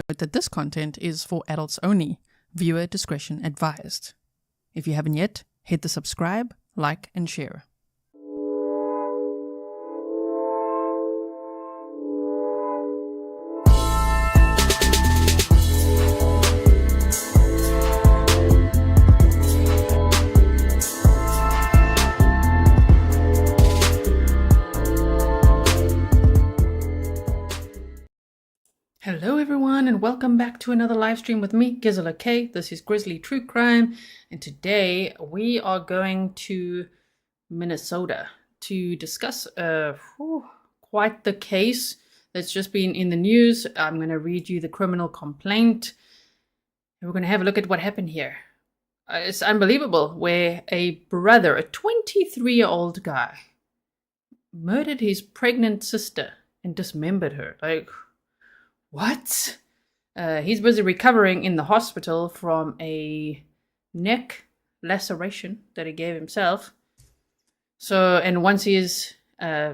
Note that this content is for adults only. Viewer discretion advised. If you haven't yet, hit the subscribe, like, and share. Hello everyone and welcome back to another live stream with me, Grizzly. This is Grizzly True Crime, and today we are going to Minnesota to discuss quite the case that's just been in the news. I'm going to read you the criminal complaint and we're going to have a look at what happened here. It's unbelievable, where a brother, a 23-year-old guy, murdered his pregnant sister and dismembered her. Like, what? He's busy recovering in the hospital from a neck laceration that he gave himself. And once he is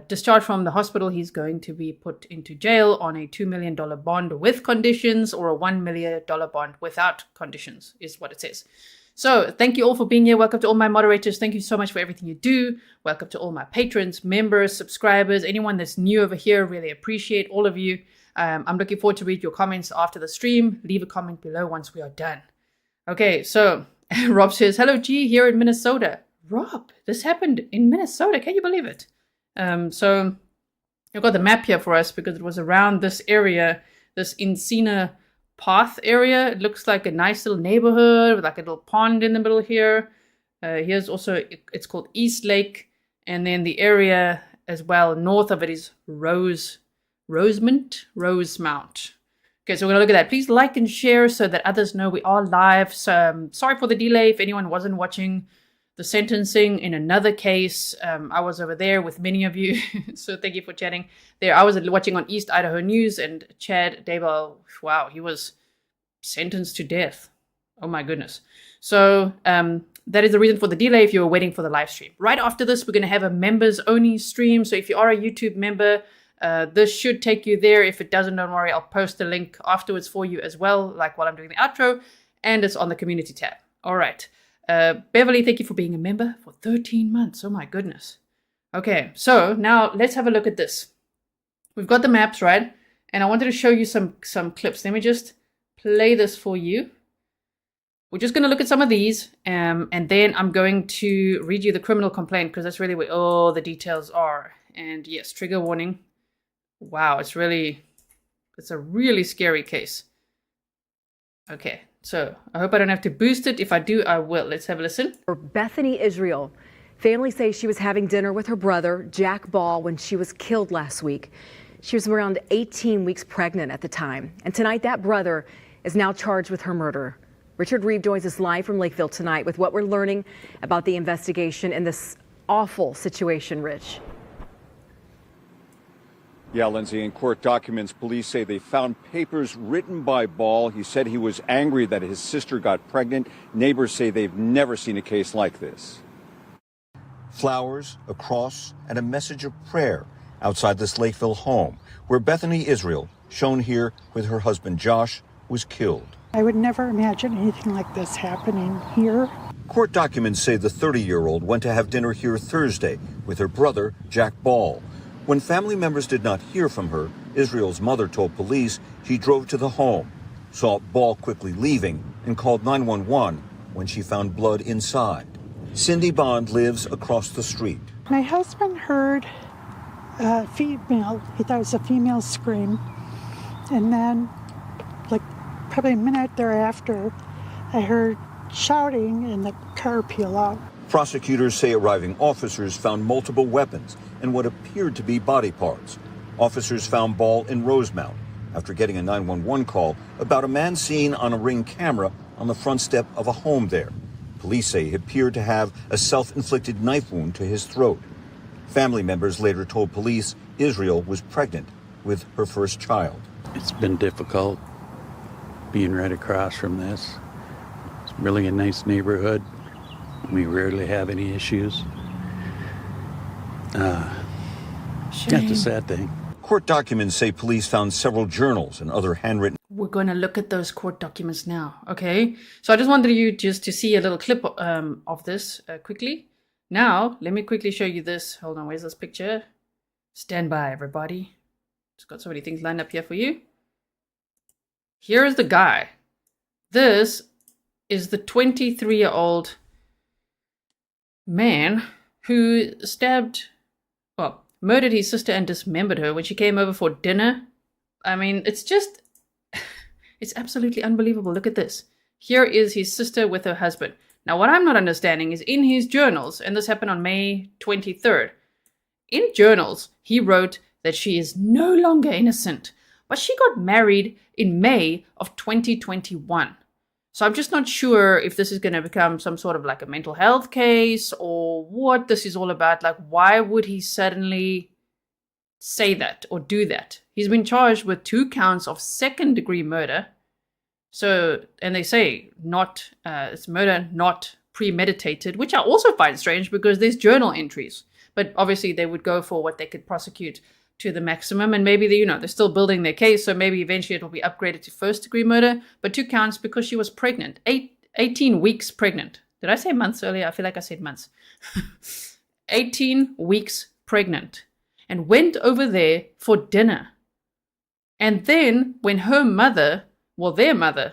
discharged from the hospital, he's going to be put into jail on a $2 million bond with conditions, or a $1 million bond without conditions, is what it says. So thank you all for being here. Welcome to all my moderators. Thank you so much for everything you do. Welcome to all my patrons, members, subscribers, anyone that's new over here. Really appreciate all of you. I'm looking forward to read your comments after the stream. Leave a comment below once we are done. Okay, so Rob says, hello G, here in Minnesota. Rob, this happened in Minnesota. Can you believe it? So I've got the map here for us because it was around this area, this Encina Path area. It looks like a nice little neighborhood with like a little pond in the middle here. Here's also, it's called East Lake. And then the area as well, north of it is Rosemount. Okay, so we're going to look at that. Please like and share so that others know we are live. So sorry for the delay if anyone wasn't watching the sentencing in another case. I was over there with many of you, so thank you for chatting there. I was watching on East Idaho News, and Chad Daybell, wow, he was sentenced to death. Oh my goodness. So that is the reason for the delay if you were waiting for the live stream. Right after this, we're going to have a members only stream. So if you are a YouTube member, this should take you there. If it doesn't, don't worry. I'll post a link afterwards for you as well, like while I'm doing the outro, and it's on the community tab. All right. Beverly, thank you for being a member for 13 months. Oh my goodness. Okay, so now let's have a look at this. We've got the maps, right? And I wanted to show you some clips. Let me just play this for you. We're just going to look at some of these, and then I'm going to read you the criminal complaint, because that's really where all the details are. And yes, trigger warning. Wow, it's a really scary case. Okay, so I hope I don't have to boost it. If I do, I will. Let's have a listen. For Bethany Israel, family say she was having dinner with her brother, Jack Ball, when she was killed last week. She was around 18 weeks pregnant at the time. And tonight, that brother is now charged with her murder. Richard Reeve joins us live from Lakeville tonight with what we're learning about the investigation in this awful situation, Rich. Yeah, Lindsay, in court documents, police say they found papers written by Ball. He said he was angry that his sister got pregnant. Neighbors say they've never seen a case like this. Flowers, a cross, and a message of prayer outside this Lakeville home, where Bethany Israel, shown here with her husband Josh, was killed. I would never imagine anything like this happening here. Court documents say the 30-year-old went to have dinner here Thursday with her brother, Jack Ball. When family members did not hear from her, Israel's mother told police she drove to the home, saw Ball quickly leaving, and called 911 when she found blood inside. Cindy Bond lives across the street. My husband heard a female, he thought it was a female scream, and then, like probably a minute thereafter, I heard shouting and the car peel out. Prosecutors say arriving officers found multiple weapons and what appeared to be body parts. Officers found Ball in Rosemount after getting a 911 call about a man seen on a Ring camera on the front step of a home there. Police say he appeared to have a self-inflicted knife wound to his throat. Family members later told police Israel was pregnant with her first child. It's been difficult being right across from this. It's really a nice neighborhood. We rarely have any issues. That's a sad thing. Court documents say police found several journals and other handwritten. we're going to look at those court documents now, okay? So I just wanted you just to see a little clip of this quickly. Now, let me quickly show you this. Hold on, where's this picture? Stand by, everybody. Just got so many things lined up here for you. Here is the guy. This is the 23-year-old man who murdered his sister and dismembered her when she came over for dinner. I mean, it's absolutely unbelievable. Look at this. Here is his sister with her husband. Now, what I'm not understanding is in his journals, and this happened on May 23rd, in journals, he wrote that she is no longer innocent, but she got married in May of 2021. So I'm just not sure if this is going to become some sort of like a mental health case or what this is all about. Like, why would he suddenly say that or do that? He's been charged with 2 counts of second-degree murder. So, and they say it's murder not premeditated, which I also find strange because there's journal entries. But obviously they would go for what they could prosecute to the maximum. And maybe they're still building their case. So maybe eventually it will be upgraded to first-degree murder. But 2 counts because she was pregnant, 18 weeks pregnant. Did I say months earlier? I feel like I said months. 18 weeks pregnant. And went over there for dinner. And then when her mother, their mother,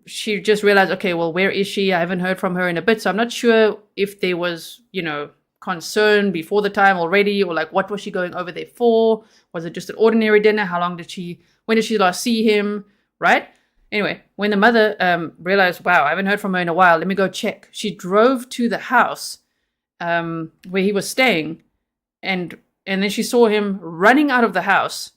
she just realized, okay, well, where is she? I haven't heard from her in a bit. So I'm not sure if there was, concern before the time already, or like, what was she going over there for? Was it just an ordinary dinner? When did she last see him? Right? Anyway, when the mother realized, wow, I haven't heard from her in a while. Let me go check. She drove to the house where he was staying, and then she saw him running out of the house,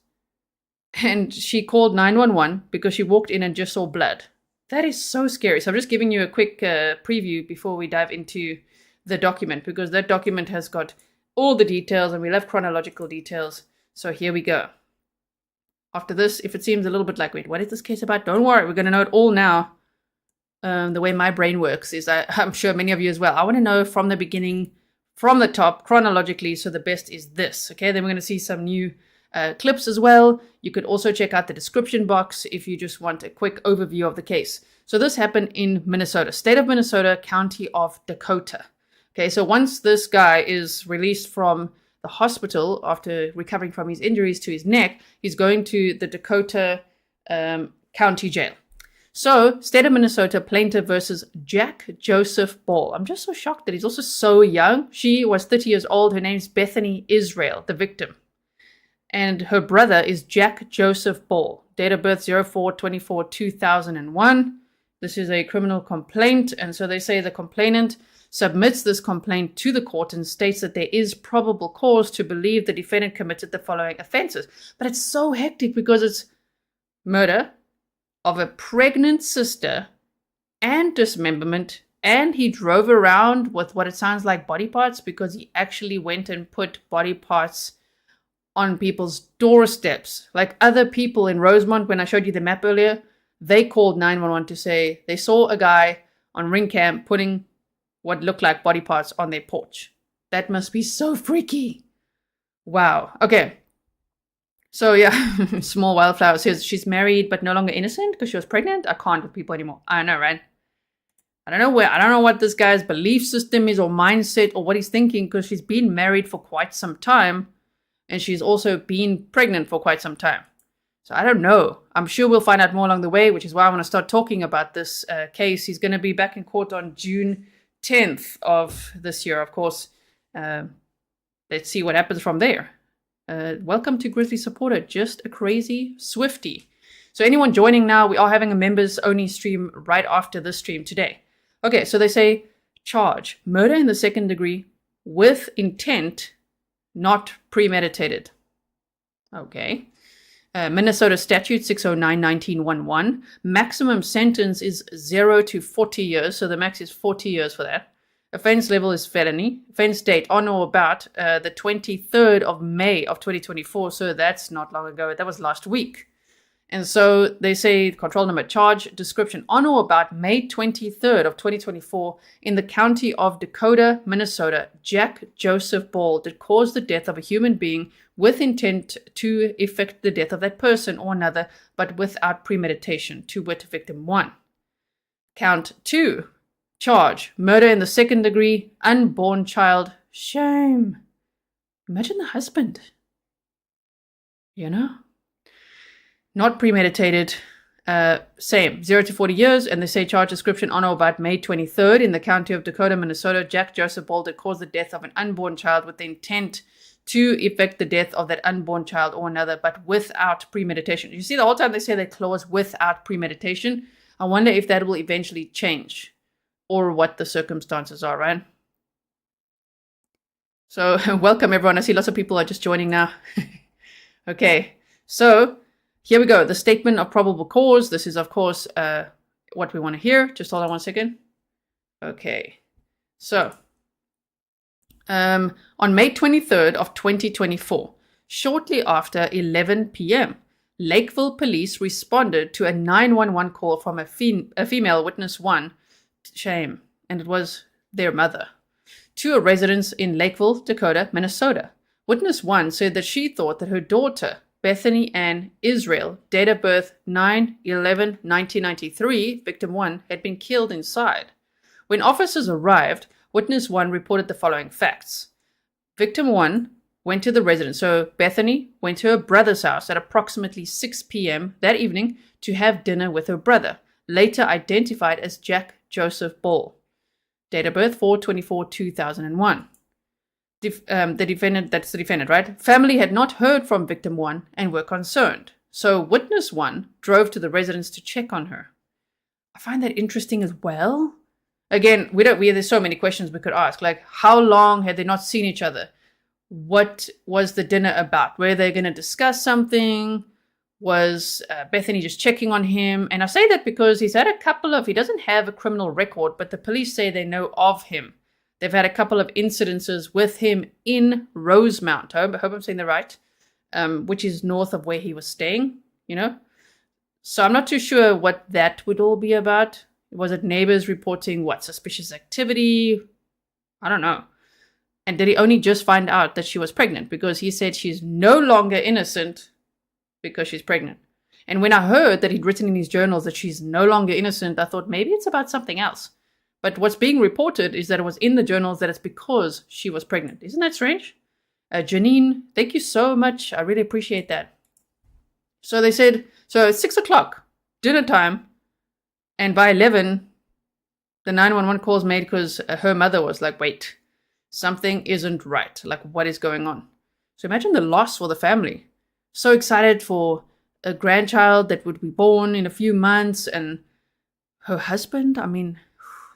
and she called 911 because she walked in and just saw blood. That is so scary. So I'm just giving you a quick preview before we dive into the document, because that document has got all the details and we left chronological details. So here we go. After this, if it seems a little bit like, wait, what is this case about? Don't worry, we're going to know it all now. The way my brain works is, I'm sure many of you as well, I want to know from the beginning, from the top, chronologically, so the best is this. Okay, then we're going to see some new clips as well. You could also check out the description box if you just want a quick overview of the case. So this happened in Minnesota, state of Minnesota, county of Dakota. Okay, so once this guy is released from the hospital after recovering from his injuries to his neck, he's going to the Dakota County Jail. So, state of Minnesota, plaintiff versus Jack Joseph Ball. I'm just so shocked that he's also so young. She was 30 years old. Her name's Bethany Israel, the victim. And her brother is Jack Joseph Ball. Date of birth 04/24/2001. This is a criminal complaint. And so they say the complainant submits this complaint to the court and states that there is probable cause to believe the defendant committed the following offenses. But it's so hectic because it's murder of a pregnant sister and dismemberment, and he drove around with what it sounds like body parts, because he actually went and put body parts on people's doorsteps. Like other people in Rosemont, when I showed you the map earlier, they called 911 to say they saw a guy on ring cam putting what looked like body parts on their porch. That must be so freaky. Wow. Okay. So yeah, Small Wildflower says she's married but no longer innocent because she was pregnant. I can't with people anymore. I know, right? I don't know what this guy's belief system is or mindset or what he's thinking, because she's been married for quite some time and she's also been pregnant for quite some time. So I don't know. I'm sure we'll find out more along the way, which is why I want to start talking about this case. He's going to be back in court on June 10th of this year, of course. Let's see what happens from there. Welcome to Grizzly Supporter, just a crazy Swiftie. So anyone joining now, we are having a members only stream right after this stream today. Okay, so they say charge murder in the second degree with intent, not premeditated. Okay. Minnesota statute 609-1911. Maximum sentence is 0 to 40 years. So the max is 40 years for that. Offense level is felony. Offense date on or about the 23rd of May of 2024. So that's not long ago. That was last week. And so they say control number, charge description on or about May 23rd of 2024 in the county of Dakota, Minnesota, Jack Joseph Ball did cause the death of a human being with intent to effect the death of that person or another, but without premeditation, to wit, victim 1. Count 2, charge, murder in the second degree, unborn child, shame. Imagine the husband, not premeditated, same, 0 to 40 years, and they say charge description on or about May 23rd in the county of Dakota, Minnesota, Jack Joseph Ball did cause the death of an unborn child with the intent to effect the death of that unborn child or another, but without premeditation. You see, the whole time they say that clause without premeditation. I wonder if that will eventually change or what the circumstances are, right? So welcome everyone. I see lots of people are just joining now. Okay, so here we go. The statement of probable cause. This is, of course, what we want to hear. Just hold on 1 second. Okay, so on May 23rd of 2024, shortly after 11 p.m., Lakeville police responded to a 911 call from a female witness 1, shame, and it was their mother, to a residence in Lakeville, Dakota, Minnesota. Witness 1 said that she thought that her daughter, Bethany Israel, date of birth 9/11/1993, victim 1, had been killed inside. When officers arrived, witness 1 reported the following facts. Victim 1 went to the residence. So Bethany went to her brother's house at approximately 6 p.m. that evening to have dinner with her brother, later identified as Jack Joseph Ball. Date of birth 4/24/2001. The defendant, that's the defendant, right? Family had not heard from victim 1 and were concerned. So witness 1 drove to the residence to check on her. I find that interesting as well. Again, there's so many questions we could ask. Like, how long had they not seen each other? What was the dinner about? Were they going to discuss something? Was Bethany just checking on him? And I say that because he doesn't have a criminal record, but the police say they know of him. They've had a couple of incidences with him in Rosemount. I hope I'm saying that right, which is north of where he was staying, So I'm not too sure what that would all be about. Was it neighbors reporting suspicious activity? I don't know. And did he only just find out that she was pregnant? Because he said she's no longer innocent because she's pregnant. And when I heard that he'd written in his journals that she's no longer innocent, I thought maybe it's about something else. But what's being reported is that it was in the journals that it's because she was pregnant. Isn't that strange? Janine, thank you so much. I really appreciate that. So they said, it's 6 o'clock, dinner time. And by 11, the 911 calls made because her mother was like, wait, something isn't right. Like, what is going on? So imagine the loss for the family. So excited for a grandchild that would be born in a few months. And her husband,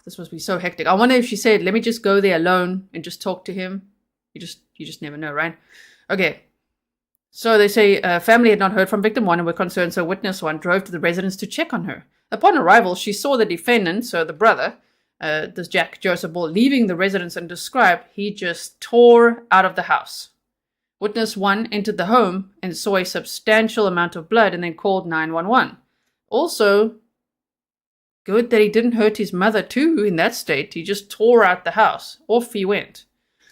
this must be so hectic. I wonder if she said, let me just go there alone and just talk to him. You just never know, right? Okay. So they say family had not heard from victim 1 and were concerned, so witness 1 drove to the residence to check on her. Upon arrival, she saw the defendant, so the brother, this Jack Joseph Ball, leaving the residence and described he just tore out of the house. Witness 1 entered the home and saw a substantial amount of blood and then called 911. Also, good that he didn't hurt his mother too in that state. He just tore out the house. Off he went.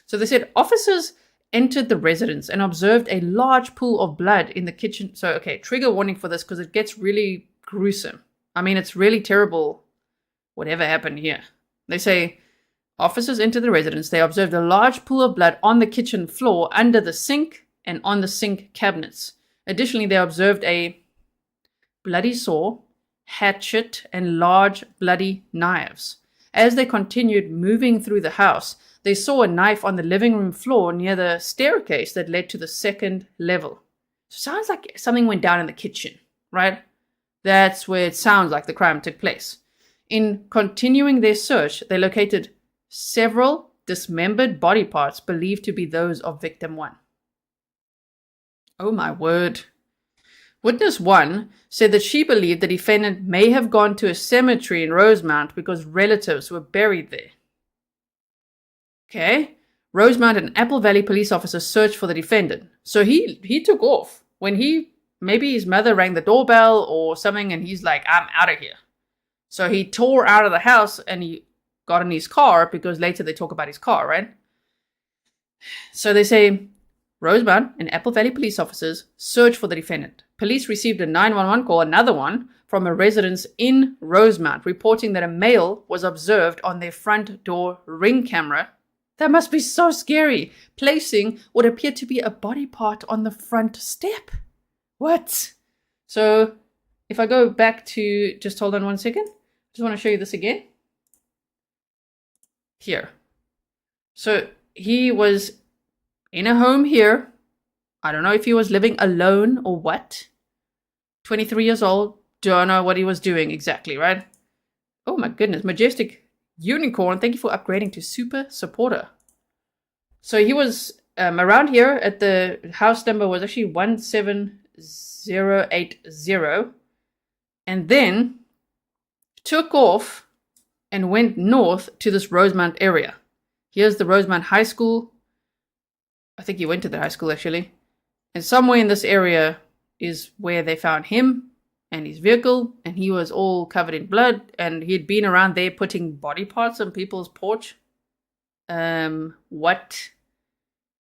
So they said officers entered the residence and observed a large pool of blood in the kitchen. So, okay, trigger warning for this because it gets really gruesome. It's really terrible whatever happened here. They say officers entered the residence. They observed a large pool of blood on the kitchen floor, under the sink, and on the sink cabinets. Additionally, they observed a bloody saw, hatchet, and large bloody knives. As they continued moving through the house, they saw a knife on the living room floor near the staircase that led to the second level. Sounds like something went down in the kitchen, right? That's where it sounds like the crime took place. In continuing their search, they located several dismembered body parts believed to be those of victim 1. Oh my word. Witness 1 said that she believed the defendant may have gone to a cemetery in Rosemount because relatives were buried there. Okay. Rosemount and Apple Valley police officers searched for the defendant. So he took off when maybe his mother rang the doorbell or something and he's like, I'm out of here. So he tore out of the house and he got in his car because later they talk about his car, right? So they say Rosemount and Apple Valley police officers searched for the defendant. Police received a 911 call, another one, from a residence in Rosemount, reporting that a male was observed on their front door ring camera. That must be so scary, placing what appeared to be a body part on the front step. What? So, if I go back to, just hold on one second. Just want to show you this again. Here. So, he was in a home here. I don't know if he was living alone or what. 23 years old. Don't know what he was doing exactly, right? Oh my goodness. Majestic Unicorn. Thank you for upgrading to Super Supporter. So he was around here at the house number was actually 17080. And then took off and went north to this Rosemount area. Here's the Rosemount High School. I think he went to the high school actually. And somewhere in this area is where they found him and his vehicle, and he was all covered in blood, and he'd been around there putting body parts on people's porch. What?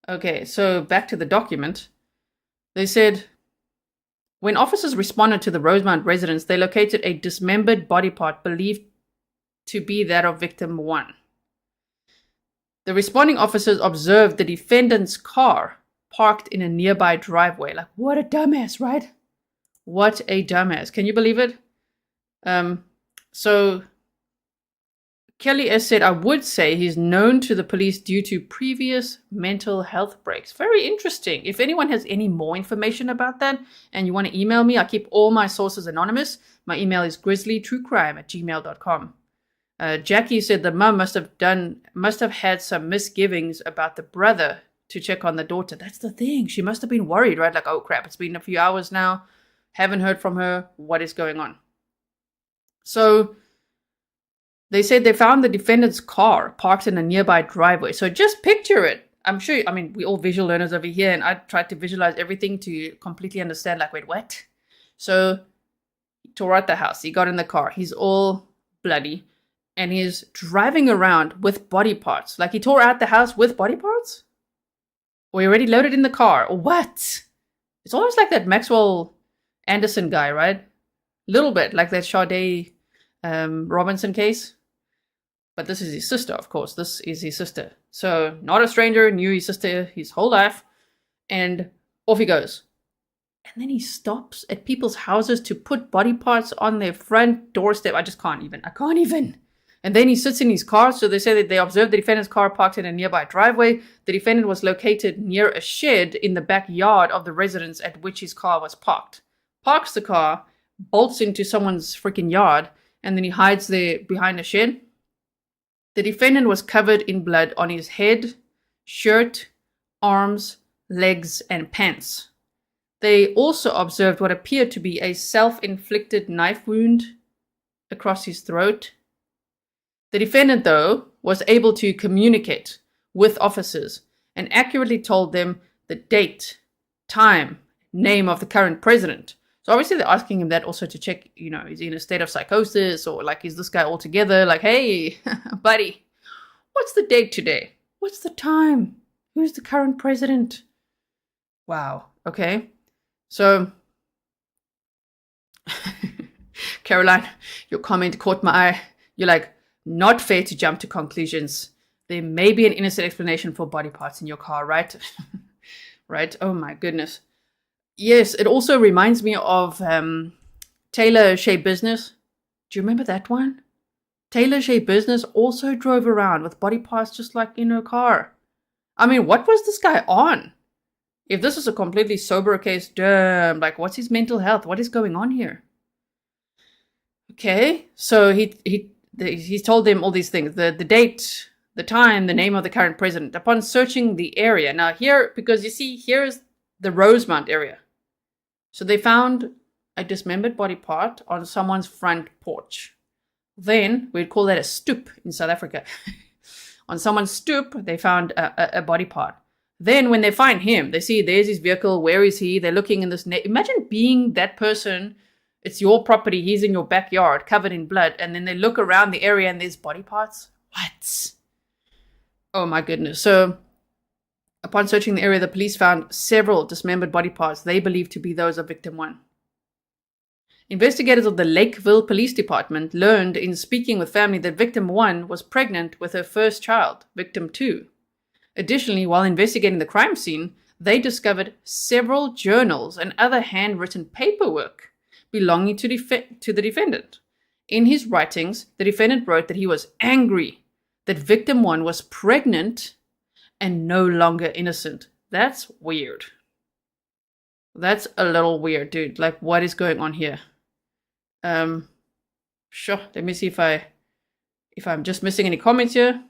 Okay, so back to the document. They said, when officers responded to the Rosemount residence, they located a dismembered body part believed to be that of victim 1. The responding officers observed the defendant's car parked in a nearby driveway. Like, what a dumbass, right? What a dumbass. Can you believe it? So Kelly S. said, I would say he's known to the police due to previous mental health breaks. Very interesting. If anyone has any more information about that and you want to email me, I keep all my sources anonymous. My email is grizzlytruecrime@gmail.com. Jackie said the mum must have had some misgivings about the brother to check on the daughter. That's the thing. She must have been worried, right? Like, oh crap, it's been a few hours now. Haven't heard from her. What is going on? So they said they found the defendant's car parked in a nearby driveway. So just picture it. I'm sure, I mean, we're all visual learners over here, and I tried to visualize everything to completely understand, like, wait, what? So he tore out the house. He got in the car. He's all bloody, and he's driving around with body parts. Like, he tore out the house with body parts? Or he already loaded in the car? Or what? It's almost like that Maxwell Anderson guy, right? Little bit like that Sade Robinson case. But this is his sister, of course. This is his sister. So not a stranger, knew his sister his whole life. And off he goes. And then he stops at people's houses to put body parts on their front doorstep. I can't even. And then he sits in his car. So they say that they observed the defendant's car parked in a nearby driveway. The defendant was located near a shed in the backyard of the residence at which his car was parked. Parks the car, bolts into someone's freaking yard, and then he hides there behind a shed. The defendant was covered in blood on his head, shirt, arms, legs, and pants. They also observed what appeared to be a self-inflicted knife wound across his throat. The defendant, though, was able to communicate with officers and accurately told them the date, time, name of the current president. So obviously they're asking him that also to check, is he in a state of psychosis, or like, is this guy all together? Like, hey, buddy, what's the date today? What's the time? Who's the current president? Wow. Okay. So, Caroline, your comment caught my eye. You're like, not fair to jump to conclusions. There may be an innocent explanation for body parts in your car, right? Right? Oh my goodness. Yes, it also reminds me of Taylor Shea Business. Do you remember that one? Taylor Shea Business also drove around with body parts just like in her car. I mean, what was this guy on? If this is a completely sober case, damn, like, what's his mental health? What is going on here? Okay, so he told them all these things, the date, the time, the name of the current president. Upon searching the area, now here, because you see, here is the Rosemount area. So they found a dismembered body part on someone's front porch. Then we'd call that a stoop in South Africa. On someone's stoop, they found a body part. Then when they find him, they see there's his vehicle. Where is he? They're looking in this. Imagine being that person. It's your property. He's in your backyard, covered in blood. And then they look around the area and there's body parts. What? Oh my goodness. So Upon searching the area, the police found several dismembered body parts they believed to be those of victim 1. Investigators of the Lakeville Police Department learned in speaking with family that victim 1 was pregnant with her first child, victim 2. Additionally, while investigating the crime scene, they discovered several journals and other handwritten paperwork belonging to the defendant. In his writings, the defendant wrote that he was angry that victim 1 was pregnant and no longer innocent. That's weird. That's a little weird, dude. Like, what is going on here? Sure. Let me see if I'm just missing any comments here.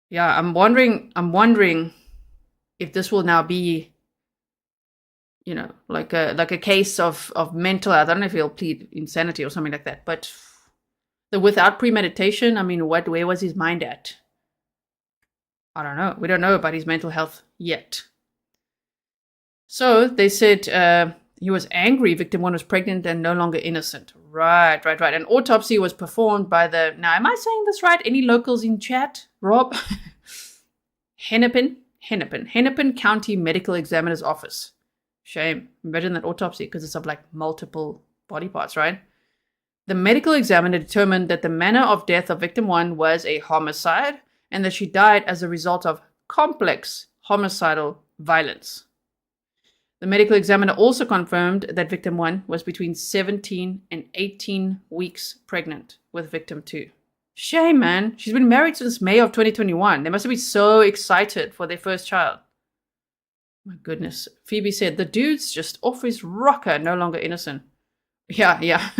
Yeah, I'm wondering if this will now be, you know, like a case of mental health. I don't know if he'll plead insanity or something like that. But the without premeditation, I mean, where was his mind at? I don't know. We don't know about his mental health yet. So they said he was angry victim 1 was pregnant and no longer innocent. Right. An autopsy was performed by now, am I saying this right? Any locals in chat? Rob? Hennepin County Medical Examiner's Office. Shame. Imagine that autopsy, because it's of like multiple body parts, right? The medical examiner determined that the manner of death of victim 1 was a homicide and that she died as a result of complex homicidal violence. The medical examiner also confirmed that victim 1 was between 17 and 18 weeks pregnant with victim 2. Shame, man. She's been married since May of 2021. They must have been so excited for their first child. My goodness. Phoebe said, the dude's just off his rocker, no longer innocent. Yeah.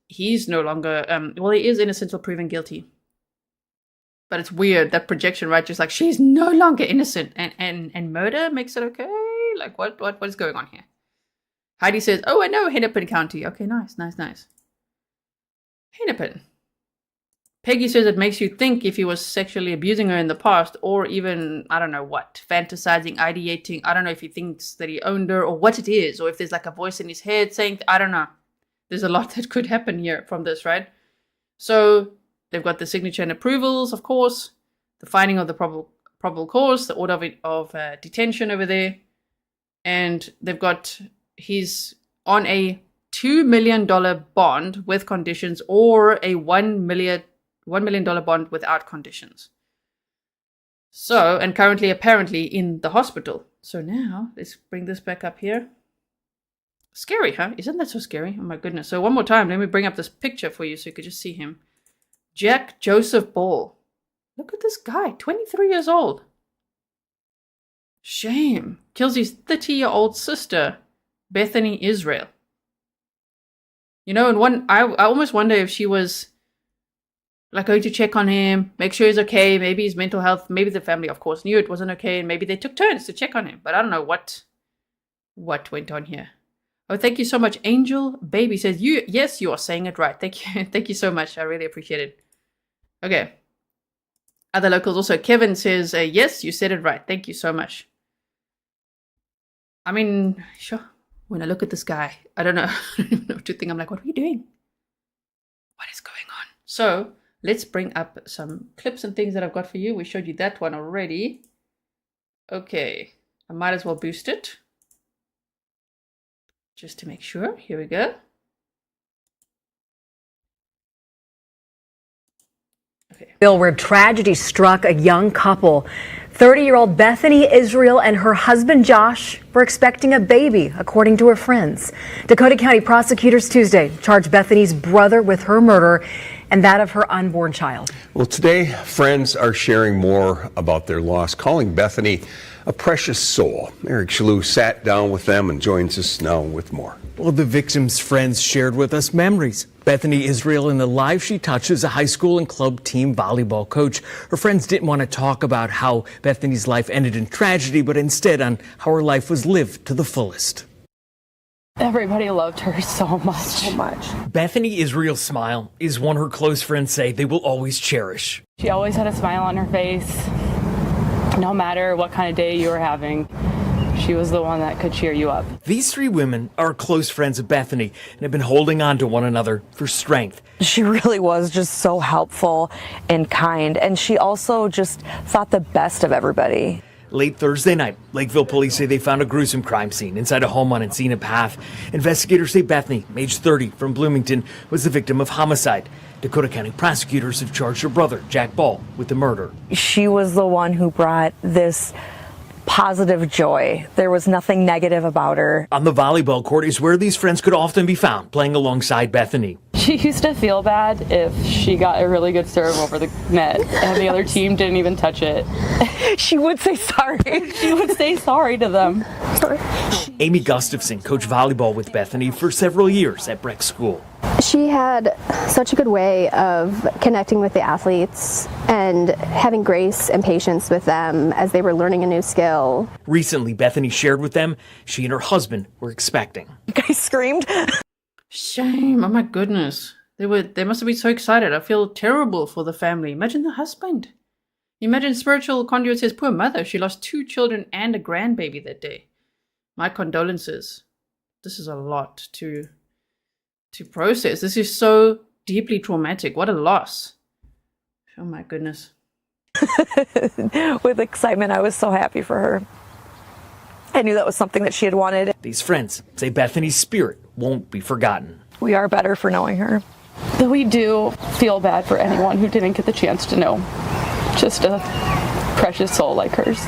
He's no longer, he is innocent until proven guilty. But it's weird, that projection, right? Just like, she's no longer innocent. And murder makes it okay? Like, what is going on here? Heidi says, oh, I know Hennepin County. Okay, nice. Hennepin. Peggy says it makes you think if he was sexually abusing her in the past, or even, I don't know what, fantasizing, ideating. I don't know if he thinks that he owned her or what it is, or if there's like a voice in his head saying, I don't know. There's a lot that could happen here from this, right? So they've got the signature and approvals, of course, the finding of the probable cause, the order of detention over there, and they've got he's on a $2 million bond with conditions, or a $1 million bond without conditions. So, and currently apparently in the hospital. So now, let's bring this back up here. Scary, huh? Isn't that so scary? Oh my goodness. So one more time, let me bring up this picture for you so you could just see him. Jack Joseph Ball. Look at this guy, 23 years old. Shame. Kills his 30-year-old sister, Bethany Israel. You know, and I almost wonder if she was like going to check on him, make sure he's okay, maybe his mental health, maybe the family, of course, knew it wasn't okay, and maybe they took turns to check on him. But I don't know what went on here. Oh, thank you so much. Angel Baby says, yes, you are saying it right. Thank you. Thank you so much. I really appreciate it. Okay. Other locals also. Kevin says, yes, you said it right. Thank you so much. I mean, sure. When I look at this guy, I don't know. I don't even know what to think. I'm like, what are you doing? What is going on? So let's bring up some clips and things that I've got for you. We showed you that one already. Okay. I might as well boost it, just to make sure. Here we go. Okay. Bill, where tragedy struck a young couple. 30-year-old Bethany Israel and her husband Josh were expecting a baby, according to her friends. Dakota County prosecutors Tuesday charged Bethany's brother with her murder and that of her unborn child. Well, today, friends are sharing more about their loss, calling Bethany a precious soul. Eric Shalou sat down with them and joins us now with more. Well, the victim's friends shared with us memories. Bethany Israel, in the life she touched, is a high school and club team volleyball coach. Her friends didn't want to talk about how Bethany's life ended in tragedy, but instead on how her life was lived to the fullest. Everybody loved her so much. Bethany Israel's smile is one her close friends say they will always cherish. She always had a smile on her face, no matter what kind of day you were having. She was the one that could cheer you up. These three women are close friends of Bethany and have been holding on to one another for strength. She really was just so helpful and kind, and she also just thought the best of everybody. Late Thursday night, Lakeville police say they found a gruesome crime scene inside a home on Encina Path. Investigators say Bethany, age 30, from Bloomington, was the victim of homicide. Dakota County prosecutors have charged her brother, Jack Ball, with the murder. She was the one who brought this positive joy. There was nothing negative about her. On the volleyball court is where these friends could often be found, playing alongside Bethany. She used to feel bad if she got a really good serve over the net and the other team didn't even touch it. She would say sorry. She would say sorry to them. Amy Gustafson coached volleyball with Bethany for several years at Breck School. She had such a good way of connecting with the athletes and having grace and patience with them as they were learning a new skill. Recently, Bethany shared with them she and her husband were expecting. You guys screamed. Shame. Oh my goodness. They must have been so excited. I feel terrible for the family. Imagine the husband. Imagine Spiritual Conduit says, poor mother. She lost 2 children and a grandbaby that day. My condolences. This is a lot to process. This is so deeply traumatic. What a loss. Oh my goodness. With excitement, I was so happy for her. I knew that was something that she had wanted. These friends say Bethany's spirit won't be forgotten. We are better for knowing her. But we do feel bad for anyone who didn't get the chance to know just a precious soul like hers.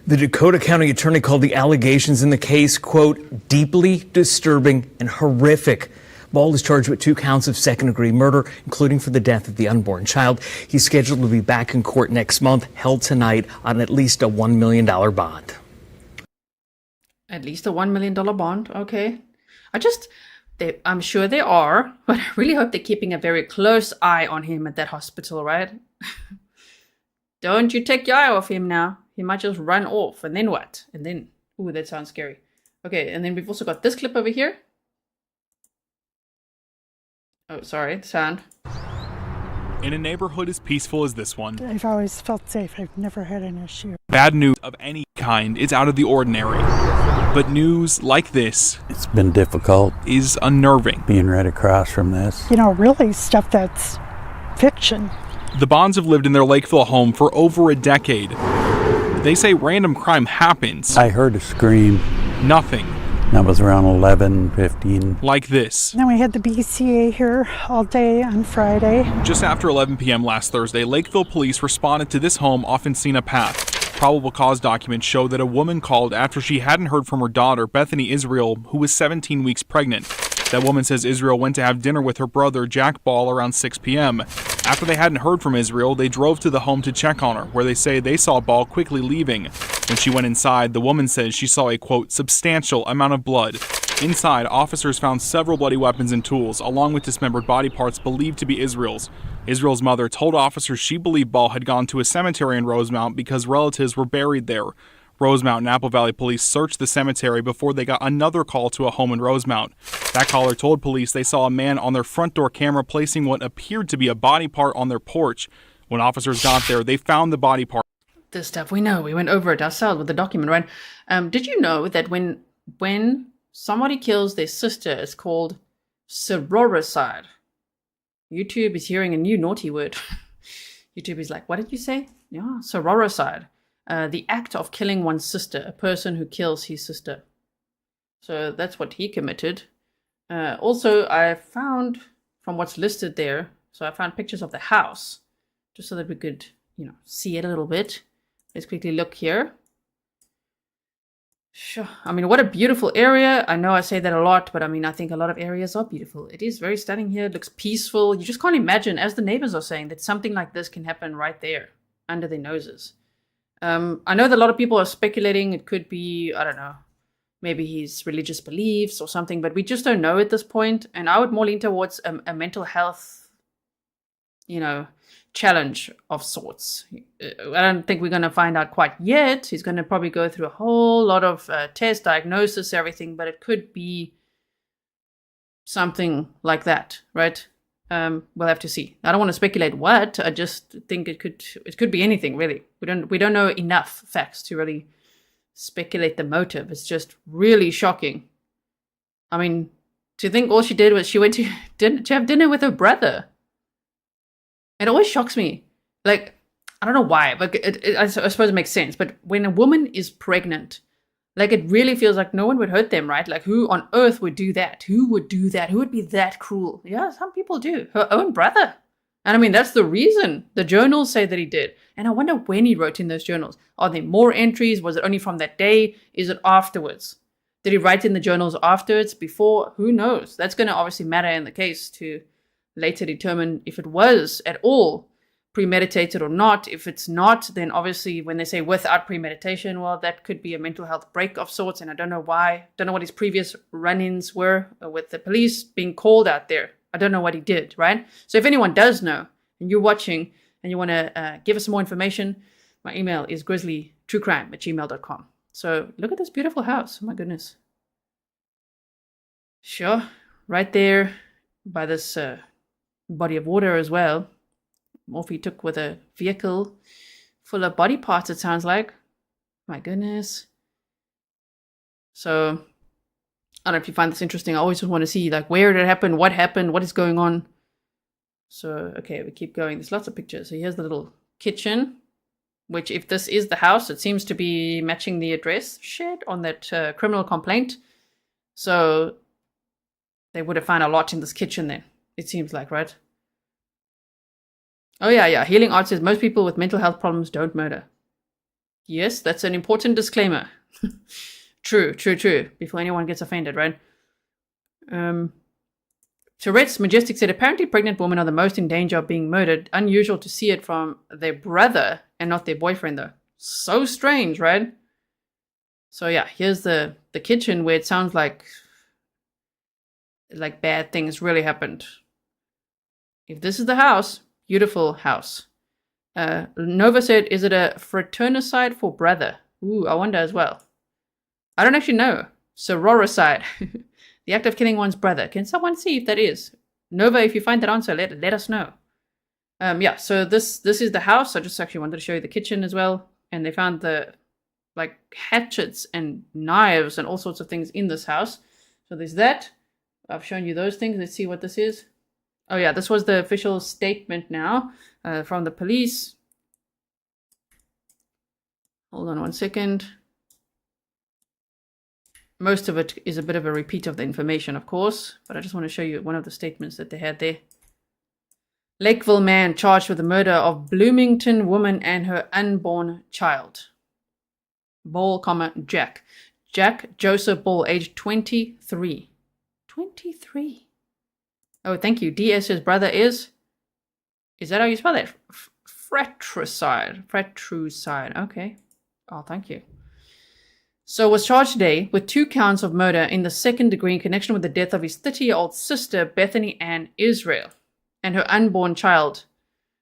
The Dakota County attorney called the allegations in the case, quote, deeply disturbing and horrific. Ball is charged with 2 counts of second-degree murder, including for the death of the unborn child. He's scheduled to be back in court next month, held tonight on at least a $1 million bond. At least a $1 million bond, okay. I'm sure they are, but I really hope they're keeping a very close eye on him at that hospital, right? Don't you take your eye off him now. He might just run off, and then what? And then, ooh, that sounds scary. Okay, and then we've also got this clip over here. Oh, sorry, sound. In a neighborhood as peaceful as this one, I've always felt safe. I've never had an issue. bad news of any kind is out of the ordinary. But news like this, It's been difficult is unnerving. being right across from this. You know, really stuff that's fiction. The Bonds have lived in their Lakeville home for over a decade. They say random crime happens. I heard a scream. Nothing That was around 11:15. like this. Then we had the BCA here all day on Friday. Just after 11 p.m. last Thursday, Lakeville police responded to this home off Encina Path. Probable cause documents show that a woman called after she hadn't heard from her daughter, Bethany Israel, who was 17 weeks pregnant. That woman says Israel went to have dinner with her brother, Jack Ball, around 6 p.m. After they hadn't heard from Israel, they drove to the home to check on her, where they say they saw Ball quickly leaving. When she went inside, the woman says she saw a, quote, substantial amount of blood. Inside, officers found several bloody weapons and tools, along with dismembered body parts believed to be Israel's. Israel's mother told officers she believed Ball had gone to a cemetery in Rosemount because relatives were buried there. Rosemount and Apple Valley police searched the cemetery before they got another call to a home in Rosemount. That caller told police they saw a man on their front door camera placing what appeared to be a body part on their porch. When officers got there, they found the body part. This stuff we know. We went over it ourselves with the document, right? Did you know that when somebody kills their sister, it's called sororocide? YouTube is hearing a new naughty word. YouTube is like, what did you say? Yeah, sororocide. The act of killing one's sister, a person who kills his sister. So that's what he committed. Also, I found from what's listed there, so I found pictures of the house, just so that we could, see it a little bit. Let's quickly look here. Sure. I mean, what a beautiful area. I know I say that a lot, but I think a lot of areas are beautiful. It is very stunning here. It looks peaceful. You just can't imagine, as the neighbors are saying, that something like this can happen right there, under their noses. I know that a lot of people are speculating it could be, I don't know, maybe his religious beliefs or something, but we just don't know at this point. And I would more lean towards a mental health, challenge of sorts. I don't think we're going to find out quite yet. He's going to probably go through a whole lot of tests, diagnosis, everything, but it could be something like that, right? We'll have to see. I don't want to speculate what. I just think it could be anything, really. We don't know enough facts to really speculate the motive. It's just really shocking. I mean, to think all she did was she went to have dinner with her brother. It always shocks me. Like, I don't know why, but I suppose it makes sense. But when a woman is pregnant, like, it really feels like no one would hurt them, right? Like, who on earth would do that? Who would do that? Who would be that cruel? Yeah, some people do. Her own brother. And I mean, that's the reason. The journals say that he did. And I wonder when he wrote in those journals. Are there more entries? Was it only from that day? Is it afterwards? Did he write in the journals afterwards, before? Who knows? That's going to obviously matter in the case to later determine if it was at all premeditated or not. If it's not, then obviously when they say without premeditation, well, that could be a mental health break of sorts. And I don't know why. Don't know what his previous run-ins were with the police being called out there. I don't know what he did, right? So if anyone does know and you're watching and you want to give us some more information, my email is grizzlytruecrime@gmail.com. So look at this beautiful house. Oh my goodness. Sure. Right there by this body of water as well. Off he took with a vehicle full of body parts, it sounds like. My goodness. So I don't know if you find this interesting. I always just want to see, like, where did it happen? What happened? What is going on? So, okay, we keep going. There's lots of pictures. So here's the little kitchen, which, if this is the house, it seems to be matching the address shared on that criminal complaint. So they would have found a lot in this kitchen then, it seems like, right? Oh, yeah. Healing Arts says most people with mental health problems don't murder. Yes, that's an important disclaimer. True. Before anyone gets offended, right? Tourette's Majestic said, apparently pregnant women are the most in danger of being murdered. Unusual to see it from their brother and not their boyfriend, though. So strange, right? So yeah, here's the kitchen where it sounds like bad things really happened. If this is the house, beautiful house. Nova said, is it a fraternicide for brother? Ooh, I wonder as well. I don't actually know. Sororocide. The act of killing one's brother. Can someone see if that is? Nova, if you find that answer, let us know. Yeah, so this is the house. I just actually wanted to show you the kitchen as well. And they found the, like, hatchets and knives and all sorts of things in this house. So there's that. I've shown you those things. Let's see what this is. Oh yeah, this was the official statement now from the police. Hold on one second. Most of it is a bit of a repeat of the information, of course, but I just want to show you one of the statements that they had there. Lakeville man charged with the murder of Bloomington woman and her unborn child. Ball, Jack. Jack Joseph Ball, age 23. 23. Oh, thank you. DS's brother is that how you spell that? Fratricide. Fratricide. Okay. Oh, thank you. So was charged today with 2 counts of murder in the second degree in connection with the death of his 30-year-old sister, Bethany Israel, and her unborn child,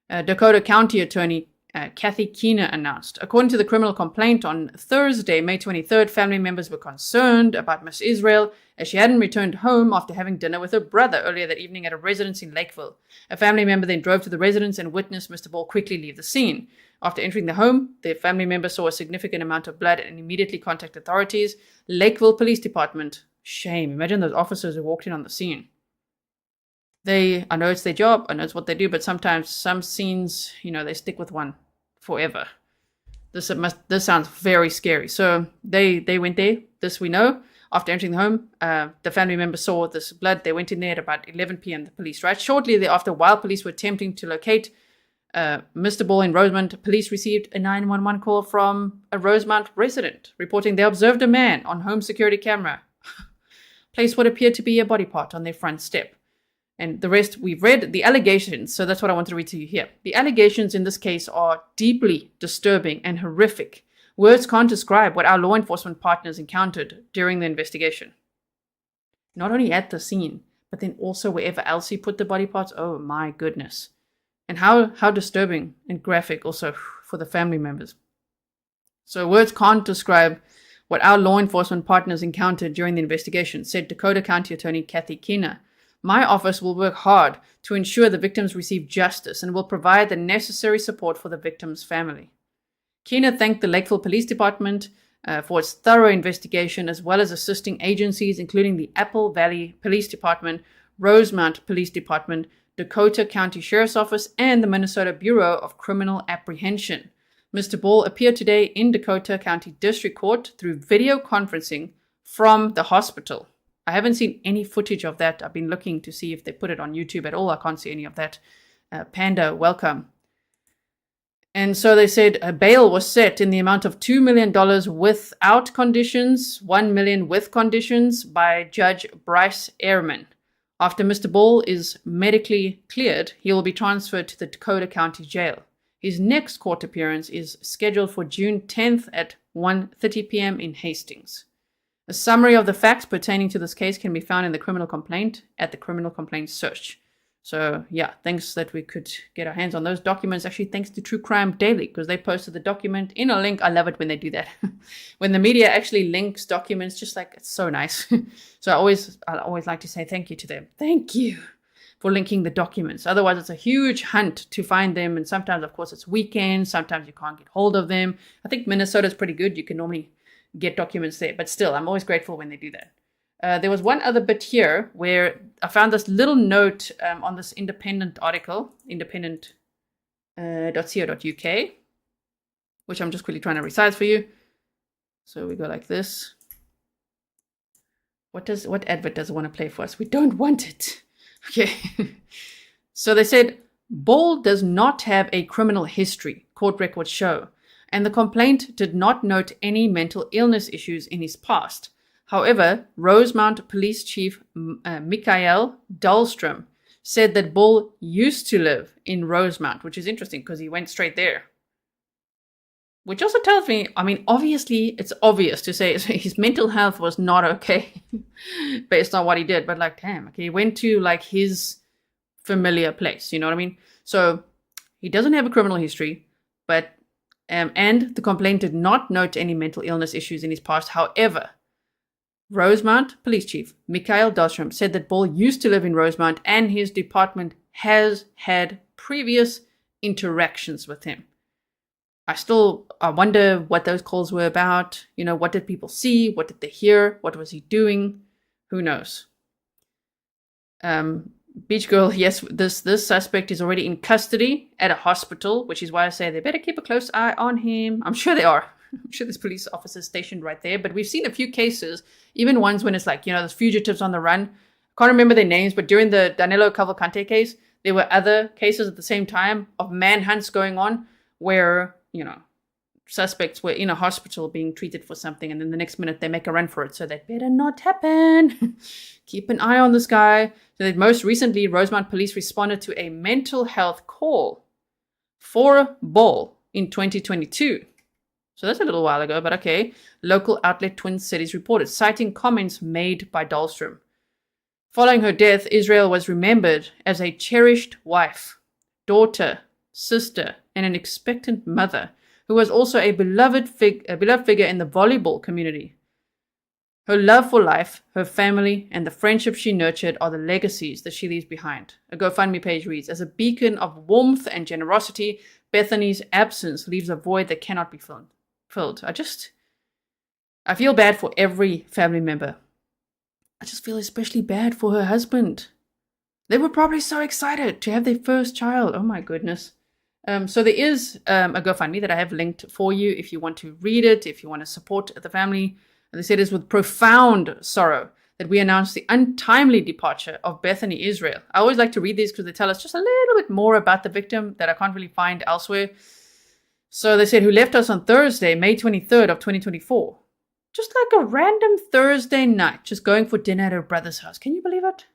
Dakota County Attorney Kathy Keener announced. According to the criminal complaint on Thursday, May 23rd, family members were concerned about Miss Israel as she hadn't returned home after having dinner with her brother earlier that evening at a residence in Lakeville. A family member then drove to the residence and witnessed Mr. Ball quickly leave the scene. After entering the home, their family member saw a significant amount of blood and immediately contacted authorities. Lakeville Police Department. Shame. Imagine those officers who walked in on the scene. I know it's their job, I know it's what they do, but sometimes some scenes, they stick with one forever. This sounds very scary. So they went there, this we know. After entering the home, the family member saw this blood. They went in there at about 11 p.m., the police, right? Shortly thereafter, while police were attempting to locate Mr. Ball in Rosemount, police received a 911 call from a Rosemount resident reporting they observed a man on home security camera place what appeared to be a body part on their front step. And the rest we've read, the allegations, so that's what I want to read to you here. The allegations in this case are deeply disturbing and horrific. Words can't describe what our law enforcement partners encountered during the investigation. Not only at the scene, but then also wherever else he put the body parts. Oh my goodness. And how disturbing and graphic also for the family members. So words can't describe what our law enforcement partners encountered during the investigation, said Dakota County Attorney Kathy Keener. My office will work hard to ensure the victims receive justice and will provide the necessary support for the victim's family. Keener thanked the Lakeville Police Department for its thorough investigation, as well as assisting agencies including the Apple Valley Police Department, Rosemount Police Department, Dakota County Sheriff's Office, and the Minnesota Bureau of Criminal Apprehension. Mr. Ball appeared today in Dakota County District Court through video conferencing from the hospital. I haven't seen any footage of that. I've been looking to see if they put it on YouTube at all. I can't see any of that. Panda, welcome. And so they said a bail was set in the amount of $2 million without conditions, $1 million with conditions by Judge Bryce Ehrman. After Mr. Ball is medically cleared, he will be transferred to the Dakota County Jail. His next court appearance is scheduled for June 10th at 1:30 p.m. in Hastings. A summary of the facts pertaining to this case can be found in the criminal complaint at the criminal complaint search. So yeah, thanks that we could get our hands on those documents. Actually, thanks to True Crime Daily, because they posted the document in a link. I love it when they do that. When the media actually links documents, just like, it's so nice. So I always like to say thank you to them. Thank you for linking the documents. Otherwise, it's a huge hunt to find them. And sometimes, of course, it's weekends. Sometimes you can't get hold of them. I think Minnesota's pretty good. You can normally get documents there. But still, I'm always grateful when they do that. There was one other bit here where I found this little note on this independent article, independent.co.uk, which I'm just quickly trying to resize for you. So we go like this. What advert does it want to play for us? We don't want it. Okay. So they said, Ball does not have a criminal history, court records show, and the complaint did not note any mental illness issues in his past. However, Rosemount Police Chief Mikael Dahlstrom said that Ball used to live in Rosemount, which is interesting because he went straight there. Which also tells me, I mean, obviously, it's obvious to say his mental health was not okay based on what he did. But like, damn, okay, he went to like his familiar place, you know what I mean? So he doesn't have a criminal history, but, and the complaint did not note any mental illness issues in his past. However, Rosemount Police Chief Mikael Dahlstrom said that Ball used to live in Rosemount and his department has had previous interactions with him. I wonder what those calls were about. You know, what did people see? What did they hear? What was he doing? Who knows? Beach Girl, yes, this suspect is already in custody at a hospital, which is why I say they better keep a close eye on him. I'm sure they are. I'm sure there's police officers stationed right there. But we've seen a few cases, even ones when it's like, you know, there's fugitives on the run. I can't remember their names, but during the Danilo Cavalcante case, there were other cases at the same time of manhunts going on where, you know, suspects were in a hospital being treated for something, and then the next minute they make a run for it. So that better not happen. Keep an eye on this guy. So that most recently, Rosemount police responded to a mental health call for Ball in 2022. So that's a little while ago, but okay. Local outlet Twin Cities reported, citing comments made by Dahlstrom. Following her death, Israel was remembered as a cherished wife, daughter, sister, and an expectant mother who was also a beloved figure in the volleyball community. Her love for life, her family, and the friendships she nurtured are the legacies that she leaves behind. A GoFundMe page reads, as a beacon of warmth and generosity, Bethany's absence leaves a void that cannot be filled. I feel bad for every family member. I just feel especially bad for her husband. They were probably so excited to have their first child. Oh my goodness. So there is a GoFundMe that I have linked for you if you want to read it, if you want to support the family. They said it's with profound sorrow that we announce the untimely departure of Bethany Israel. I always like to read these because they tell us just a little bit more about the victim that I can't really find elsewhere. So they said, who left us on Thursday, May 23rd of 2024. Just like a random Thursday night, just going for dinner at her brother's house. Can you believe it?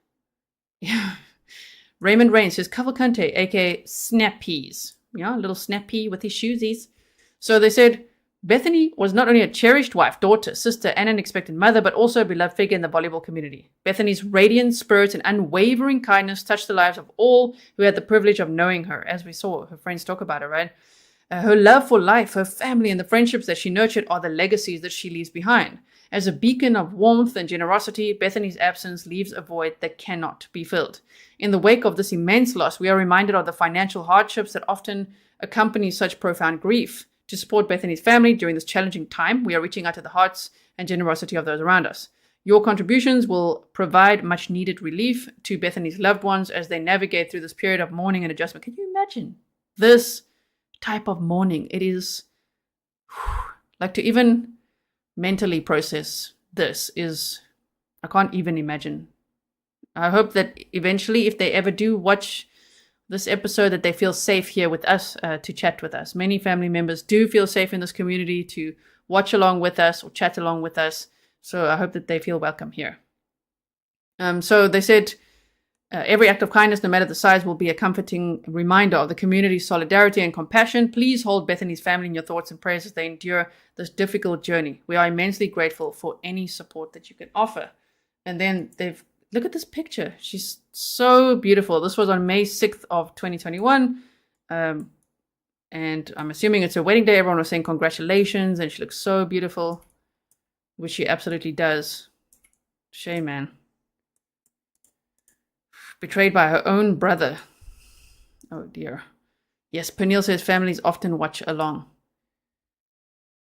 Yeah. Raymond Rains says, Cavalcante, aka Snappies. Yeah, a little snappy with his shoesies. So they said, Bethany was not only a cherished wife, daughter, sister, and an expectant mother, but also a beloved figure in the volleyball community. Bethany's radiant spirit and unwavering kindness touched the lives of all who had the privilege of knowing her, as we saw her friends talk about her, right? Her love for life, her family, and the friendships that she nurtured are the legacies that she leaves behind. As a beacon of warmth and generosity, Bethany's absence leaves a void that cannot be filled. In the wake of this immense loss, we are reminded of the financial hardships that often accompany such profound grief. to support Bethany's family during this challenging time. We are reaching out to the hearts and generosity of those around us. Your contributions will provide much needed relief to Bethany's loved ones as they navigate through this period of mourning and adjustment. Can you imagine this type of mourning? It is like, to even mentally process this is, I can't even imagine. I hope that eventually, if they ever do watch this episode, that they feel safe here with us to chat with us. Many family members do feel safe in this community to watch along with us or chat along with us. So I hope that they feel welcome here. So they said, every act of kindness, no matter the size, will be a comforting reminder of the community's solidarity and compassion. Please hold Bethany's family in your thoughts and prayers as they endure this difficult journey. We are immensely grateful for any support that you can offer. And then look at this picture. She's so beautiful. This was on May 6th of 2021. And I'm assuming it's her wedding day. Everyone was saying congratulations, and she looks so beautiful, which she absolutely does. Shame, man. Betrayed by her own brother. Oh dear. Yes, Pernille says families often watch along.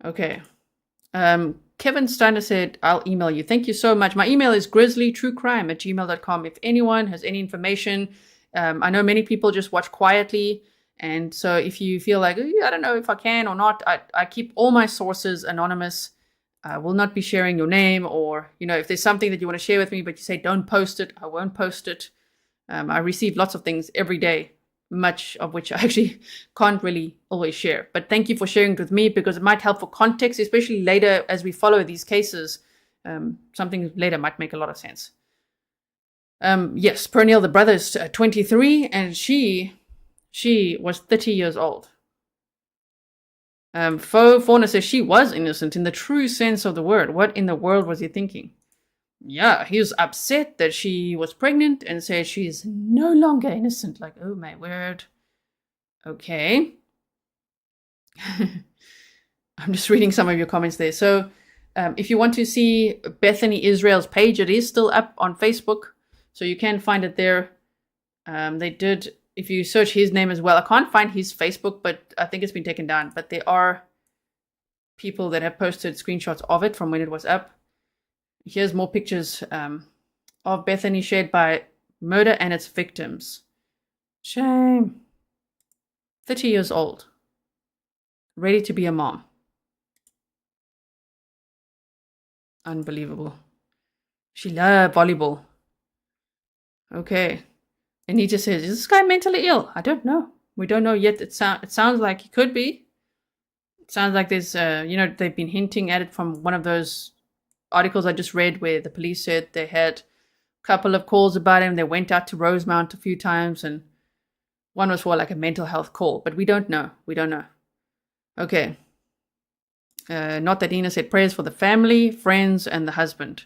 Okay. Kevin Steiner said, I'll email you. Thank you so much. My email is grizzlytruecrime@gmail.com. If anyone has any information, I know many people just watch quietly. And so if you feel like, I don't know if I can or not, I keep all my sources anonymous. I will not be sharing your name, or, if there's something that you want to share with me, but you say, don't post it, I won't post it. I receive lots of things every day, much of which I actually can't really always share. But thank you for sharing it with me, because it might help for context, especially later as we follow these cases. Something later might make a lot of sense. Yes, Pernille, the brother, is 23, and she was 30 years old. Fauna says she was innocent in the true sense of the word. What in the world was he thinking? Yeah, he was upset that she was pregnant and said she's no longer innocent. Like, oh my word. Okay. I'm just reading some of your comments there. So if you want to see Bethany Israel's page, it is still up on Facebook. So you can find it there. They did, if you search his name as well, I can't find his Facebook, but I think it's been taken down. But there are people that have posted screenshots of it from when it was up. Here's more pictures of Bethany shared by murder and its victims. Shame. 30 years old. Ready to be a mom. Unbelievable. She loved volleyball. Okay. Anita says, is this guy mentally ill? I don't know. We don't know yet. It sounds like he could be. It sounds like there's, they've been hinting at it from one of those articles I just read where the police said they had a couple of calls about him. They went out to Rosemount a few times, and one was for like a mental health call, but we don't know. We don't know. Okay. Not that Ina said prayers for the family, friends, and the husband.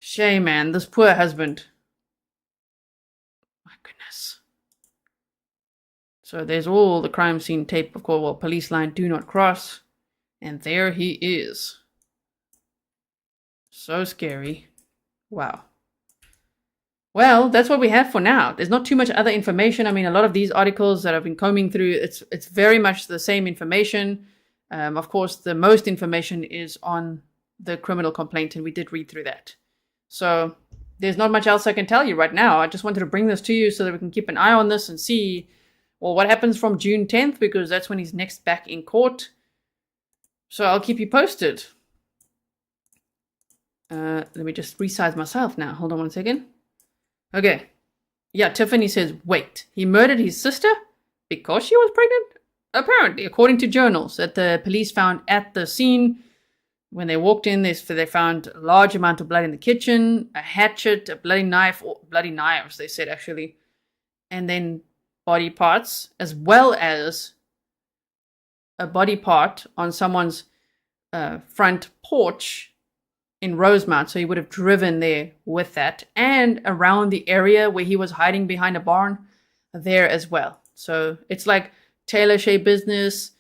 Shame, man. This poor husband. My goodness. So there's all the crime scene tape, of course. Well, police line do not cross. And there he is. So scary. Wow. Well, that's what we have for now. There's not too much other information. I mean, a lot of these articles that I've been combing through, it's very much the same information. Of course, the most information is on the criminal complaint, and we did read through that. So there's not much else I can tell you right now. I just wanted to bring this to you so that we can keep an eye on this and see, well, what happens from June 10th, because that's when he's next back in court. So I'll keep you posted. Let me just resize myself now. Hold on one second. Okay. Yeah, Tiffany says, wait, he murdered his sister because she was pregnant? Apparently, according to journals that the police found at the scene. When they walked in, they found a large amount of blood in the kitchen, a hatchet, a bloody knife, or bloody knives, they said actually, and then body parts, as well as a body part on someone's front porch in Rosemount. So he would have driven there with that, and around the area where he was hiding behind a barn there as well. So it's like Taylor Shea business.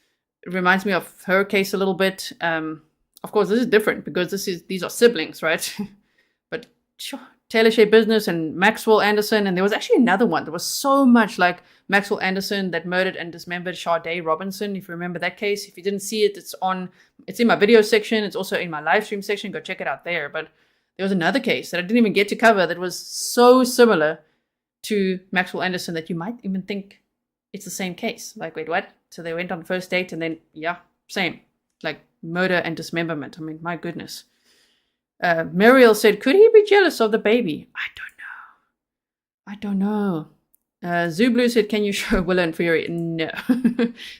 It reminds me of her case a little bit. Of course, this is different because these are siblings, right? But Taylor Shea Business and Maxwell Anderson. And there was actually another one. There was so much like Maxwell Anderson that murdered and dismembered Sade Robinson. If you remember that case, if you didn't see it, it's in my video section. It's also in my live stream section. Go check it out there. But there was another case that I didn't even get to cover that was so similar to Maxwell Anderson that you might even think it's the same case. Like, wait, what? So they went on the first date and then, yeah, same. Like murder and dismemberment. I mean, my goodness. Muriel said, could he be jealous of the baby? I don't know. Zublu said, can you show Willa and Fury? No.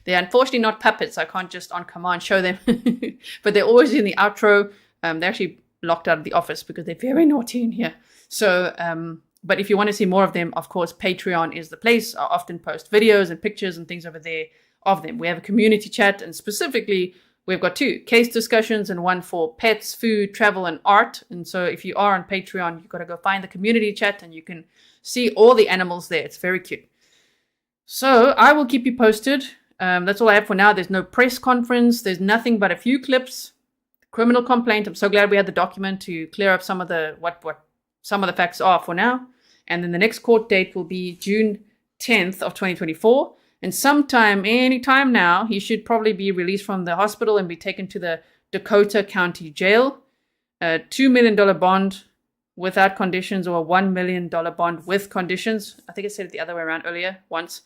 They're unfortunately not puppets. I can't just on command show them. But they're always in the outro. They're actually locked out of the office because they're very naughty in here. So, but if you want to see more of them, of course, Patreon is the place. I often post videos and pictures and things over there of them. We have a community chat, and specifically, we've got 2 case discussions and one for pets, food, travel, and art. And so if you are on Patreon, you've got to go find the community chat and you can see all the animals there. It's very cute. So I will keep you posted. That's all I have for now. There's no press conference. There's nothing but a few clips. Criminal complaint. I'm so glad we had the document to clear up some of the what some of the facts are for now. And then the next court date will be June 10th of 2024. And sometime, anytime now, he should probably be released from the hospital and be taken to the Dakota County Jail. A $2 million bond without conditions, or a $1 million bond with conditions. I think I said it the other way around earlier once.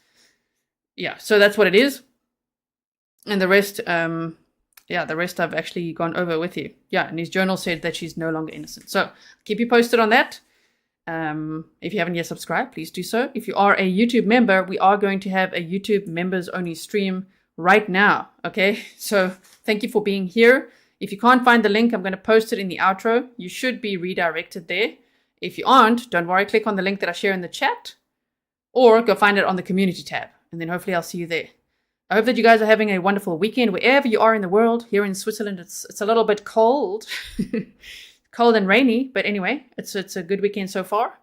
Yeah, so that's what it is. And the rest, the rest I've actually gone over with you. Yeah, and his journal said that she's no longer innocent. So keep you posted on that. If you haven't yet subscribed, please do so. If you are a YouTube member, we are going to have a YouTube members only stream right now. Okay, so thank you for being here. If you can't find the link, I'm going to post it in the outro. You should be redirected there. If you aren't, don't worry, click on the link that I share in the chat, or go find it on the community tab, and then hopefully I'll see you there. I hope that you guys are having a wonderful weekend wherever you are in the world. Here in Switzerland, it's a little bit cold. Cold and rainy, but anyway, it's a good weekend so far,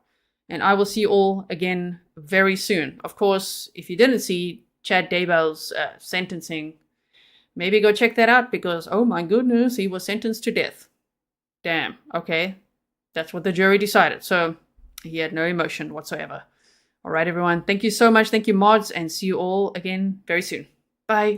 and I will see you all again very soon. Of course, if you didn't see Chad Daybell's sentencing, maybe go check that out, because oh my goodness, he was sentenced to death. Damn. Okay, that's what the jury decided. So he had no emotion whatsoever. All right, everyone. Thank you so much. Thank you, mods, and see you all again very soon. Bye.